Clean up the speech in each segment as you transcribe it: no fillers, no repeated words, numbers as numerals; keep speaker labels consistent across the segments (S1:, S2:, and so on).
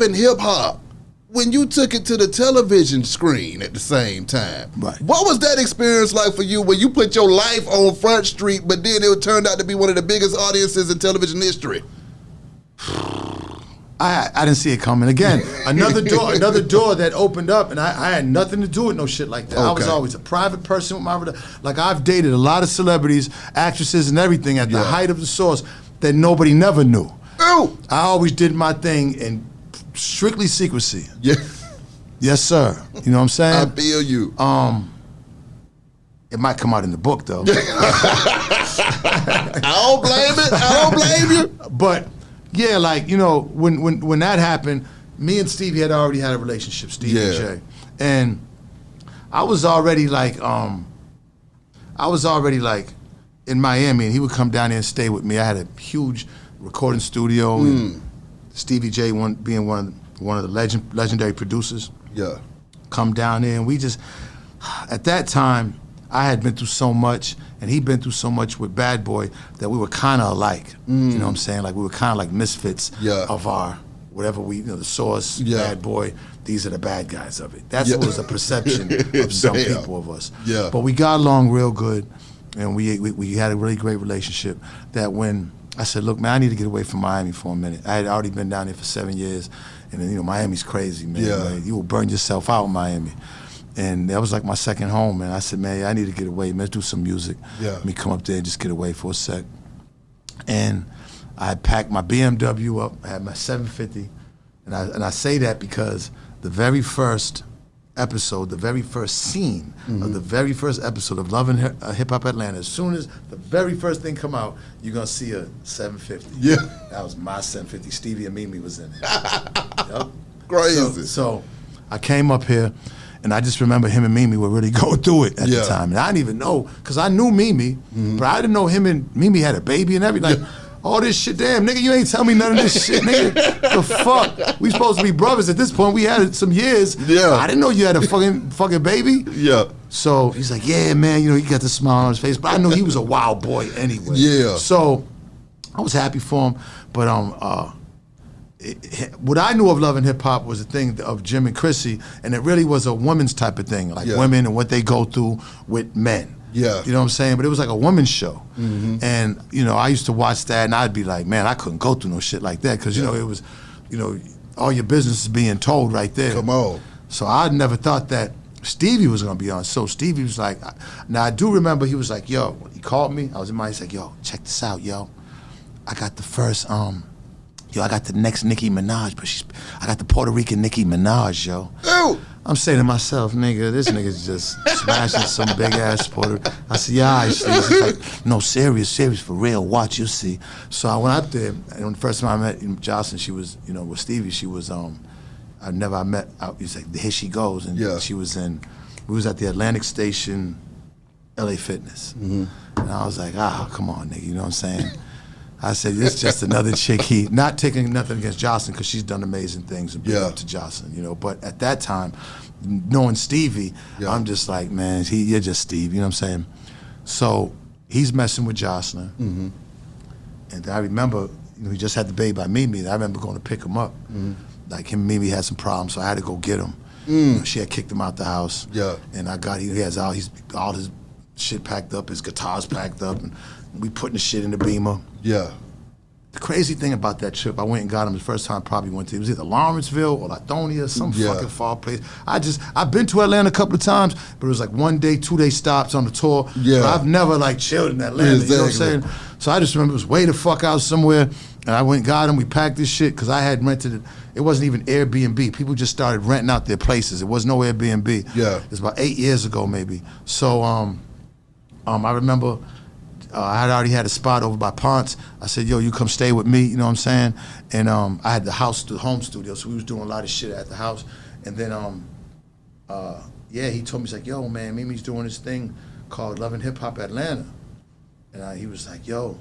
S1: Love and Hip Hop, when you took it to the television screen at the same time,
S2: right?
S1: What was that experience like for you when you put your life on Front Street, but then it turned out to be one of the biggest audiences in television history?
S2: I didn't see it coming. Again, another door that opened up, and I had nothing to do with no shit like that. Okay. I was always a private person with my, like I've dated a lot of celebrities, actresses, and everything at the height of the source that nobody never knew.
S1: Ooh.
S2: I always did my thing in strictly secrecy.
S1: Yeah.
S2: Yes, sir. You know what I'm saying?
S1: I feel you.
S2: It might come out in the book though.
S1: I don't blame it. I don't blame you.
S2: But yeah, like, you know, when that happened, me and Stevie had already had a relationship, Stevie and Jay. And I was already like in Miami, and he would come down there and stay with me. I had a huge recording studio, and Stevie J being one of the legendary producers.
S1: Yeah.
S2: Come down there, and we just, at that time, I had been through so much, and he'd been through so much with Bad Boy that we were kind of alike. You know what I'm saying? Like we were kind of like misfits of our whatever the Source, Bad Boy. These are the bad guys of it. That's what was the perception of some people of us.
S1: Yeah.
S2: But we got along real good, and we had a really great relationship. That when I said, look, man, I need to get away from Miami for a minute. I had already been down there for 7 years, and then, Miami's crazy, man. Like, you will burn yourself out in Miami. And that was like my second home, man. I said, man, I need to get away. Man, let's do some music. Let me come up there and just get away for a sec. And I packed my BMW up. I had my 750. And I say that because the very first episode, the very first scene of the very first episode of Love and Hip Hop Atlanta, as soon as the very first thing come out, you're going to see a 750.
S1: Yeah.
S2: That was my 750. Stevie and Mimi was in it. Yep.
S1: Crazy.
S2: So I came up here, and I just remember him and Mimi were really going through it at the time. And I didn't even know, because I knew Mimi, but I didn't know him and Mimi had a baby and everything. Like, all this shit, damn, nigga, you ain't tell me none of this shit, nigga. The fuck? We supposed to be brothers at this point. We had it some years. Yeah. I didn't know you had a fucking baby.
S1: Yeah.
S2: So he's like, yeah, man, he got the smile on his face. But I knew he was a wild boy anyway. Yeah. So I was happy for him. But what I knew of Love and Hip Hop was a thing of Jim and Chrissy, and it really was a woman's type of thing, like women and what they go through with men. Yeah. You know what I'm saying? But it was like a woman's show. And, I used to watch that, and I'd be like, man, I couldn't go through no shit like that, because, it was, all your business is being told right there.
S1: Come on.
S2: So I never thought that Stevie was going to be on. So Stevie was like, now I do remember he was like, yo, he called me. I was in my, he's like, yo, check this out, yo. I got the first, I got the next Nicki Minaj, but I got the Puerto Rican Nicki Minaj, yo.
S1: Ew.
S2: I'm saying to myself, nigga, this nigga's just smashing some big ass Puerto. I said, yeah, I see. He's like, no, serious, for real. Watch, you'll see. So I went out there, and the first time I met Jocelyn, she was, with Stevie, she was, I met. He's like, here she goes, and she was we was at the Atlantic Station, LA Fitness, and I was like, come on, nigga, you know what I'm saying? I said, it's just another chick. Not taking nothing against Jocelyn, because she's done amazing things, and big up to Jocelyn, But at that time, knowing Stevie, I'm just like, man, you're just Steve, you know what I'm saying? So he's messing with Jocelyn. And I remember, he just had the baby by Mimi. I remember going to pick him up. Like him and Mimi had some problems, so I had to go get him. She had kicked him out the house. And he has all his shit packed up, his guitars packed up, and we putting the shit in the Beamer. Yeah. The crazy thing about that trip, I went and got him the first time I probably went to, it was either Lawrenceville or Lithonia, some fucking far place. I've been to Atlanta a couple of times, but it was like 1 day, 2 day stops on the tour. Yeah. But I've never chilled in Atlanta, you know what I'm saying? So I just remember it was way the fuck out somewhere, and I went and got him, we packed this shit, because I had rented it. It wasn't even Airbnb. People just started renting out their places. It was no Airbnb. Yeah. It was about 8 years ago maybe. So I remember, I had already had a spot over by Ponce. I said, yo, you come stay with me, you know what I'm saying? And I had the home studio, so we was doing a lot of shit at the house. And then, he told me, he's like, yo, man, Mimi's doing this thing called Love and Hip Hop Atlanta. And he was like, yo,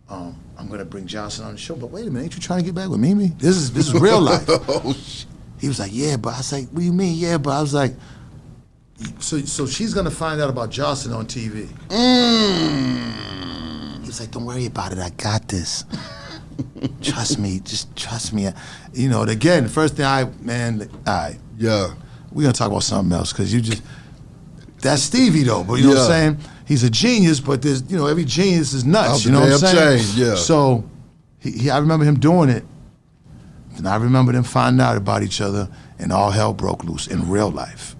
S2: I'm gonna bring Jocelyn on the show. But wait a minute, ain't you trying to get back with Mimi? This is real life. He was like, yeah, but I was like, what do you mean? Yeah, but I was like, so she's gonna find out about Jocelyn on TV. He was like, don't worry about it, I got this. Trust me, just trust me. You know, again, the first thing all right,
S1: Yeah.
S2: we're gonna talk about something else, because that's Stevie though, but you know what I'm saying? He's a genius, but there's, you know, every genius is nuts, you know what I'm saying?
S1: Change, yeah.
S2: So, I remember him doing it, and I remember them finding out about each other, and all hell broke loose in real life.